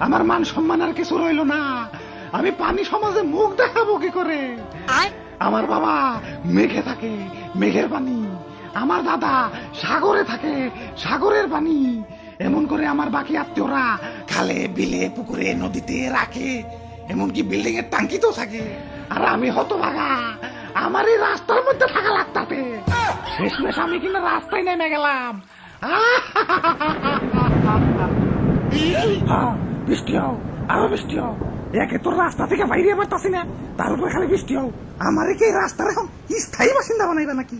আমার মান সম্মান আর কিছু রইল না। আমি পানি সমাজে মুখ দেখাবো কি করে? আমার বাবা মেঘে থাকে, মেঘের পানি। আমার দাদা সাগরে থাকে, সাগরের পানি। এমন করে আমার বাকি আত্মীয়রা খালে, বিলে, পুকুরে, নদীতে রাখে, এমনকি বিল্ডিং এর টাঙ্কিতেও থাকে। আর আমি হতভাগা, আমার এই রাস্তার মধ্যে থাকা লাগতাছে। শেষমেশ আমি কিনা রাস্তায় নেমে গেলাম। বৃষ্টি হও, আরো বৃষ্টি হও। একে তোর রাস্তা থেকে বাইরে পারতাছি না, তার উপরে খালি বৃষ্টি হও। আমার কি রাস্তার এখন স্থায়ী বাসিন্দা বানাইবা নাকি?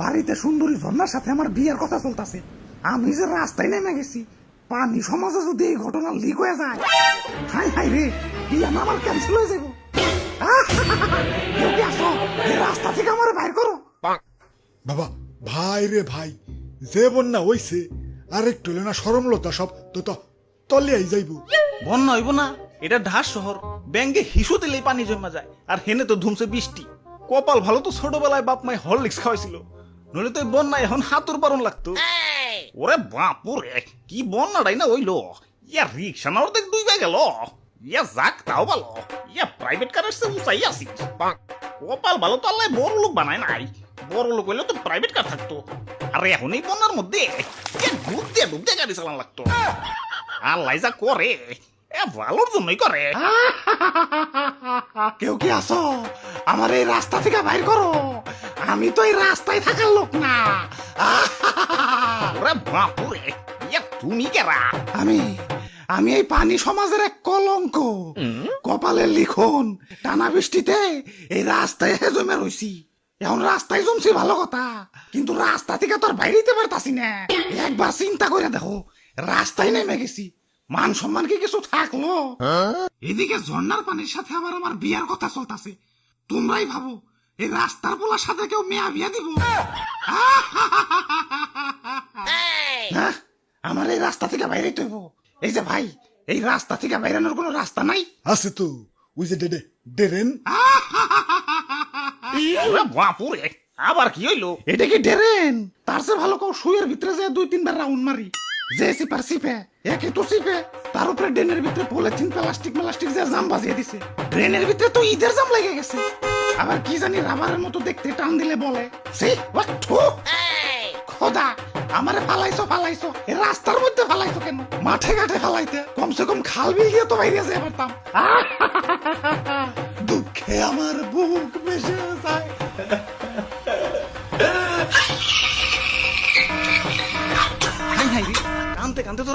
বাড়িতে সুন্দরী ঝর্ণার সাথে আমার বিয়ের কথা চলতেছে, আমি যে রাস্তায় নেমে গেছি। পানি সমাজে যদি এই ঘটনা লিক হয়ে যায়, হাই হাই রে, কি আমার ক্যান্সেল হয়ে যাবো। কেউ কি আসো, এই রাস্তা থেকে আমার বাইর করো। বাবা, ভাই রে ভাই, যে বন্যা হইছে আর একটু হলে না সরমলতা সব তো তলিয়াই যাইব। বন্যা হইব না, এটা ঢাস শহর। ব্যাঙ্গে হিসু দিলেই পানি জমা যায়, আর হেনে তো ধুমছে বৃষ্টি। কপাল ভালো তো ছোটবেলায় বাপ মাই হরলিক্স খাওয়াইছিল, নইলে তো বন্যা এখন হাতুর পারন লাগতো। ওরে বাপুরে, কি বন্যাটাই না হইলো। ইয়া রিক্সা না দেখ ডুইবা গেল। ইয়া যাক তাও ভালো, ইয়া প্রাইভেট কারের সে উঁচাই আসি। কপাল ভালো তো আল্লাহ বড় লোক বানায় নাই। বড় লোক হইলে তো প্রাইভেট কার থাকতো। আর এখন এই বন্যার মধ্যে ডুব দিয়ে গাড়ি চালান লাগতো। আল্লাহ যা করে, ভালোর জন্যই করে। কেউ কি আসো, আমার এই রাস্তা থেকে বাইর করো। আমি তো এই রাস্তায় থাকার লোক না। ওরে বাপুরে, ইয়া তুমি কেরা? আমি আমি এই পানি সমাজের এক কলঙ্ক। কপালের লিখন, টানা বৃষ্টিতে এই রাস্তায় জমে রইছি। এখন রাস্তায় জমছি ভালো কথা, কিন্তু রাস্তা থেকে তো আর বাইরেতে পারতাছি না। একবার চিন্তা করে দেখো, রাস্তায় নেমে গেছি, মান সম্মান কি কিছু থাকলো? এদিকে ঝর্ণার পানির সাথে আবার আমার বিয়ার কথা চলতেছে। তোমরাই ভাবো, এই রাস্তার পোলার সাথে কেউ মেয়া বিয়া দিব? না, আমার এই রাস্তা থেকে বাইরে তৈব। এই যে ভাই, এই রাস্তা থেকে বাইরানোর কোনো রাস্তা নাই? আছে তো, ওই যে ডেরেন। ওরে বাপুরে, আবার কি হইলো? এটা কি ড্রেন? তার চেয়ে ভালো কেউ শুয়ের ভিতরে যে 2-3 বার রাউন্ড মারি। যে সিপার সিপে, একে তো সিপে, তার উপরে ড্রেনের ভিতরে পলিথিন প্লাস্টিক যে জাম বাজিয়ে দিছে। ড্রেনের ভিতরে তো ঈদের জাম লেগে গেছে। আবার কি জানি রাবারের মতো দেখতে, টান দিলে বলে সে খোদা, আমারে ফালাইছো এই রাস্তার মধ্যে ফালাইছো কেন? মাঠে ঘাটে ফালাইতে, কমসে কম খাল বিল দিয়ে তো বাইরে যেতে পারতাম। দুঃখে আমার বুক ভেসে যায়। হাই হাই রে, কানতে কানতে তো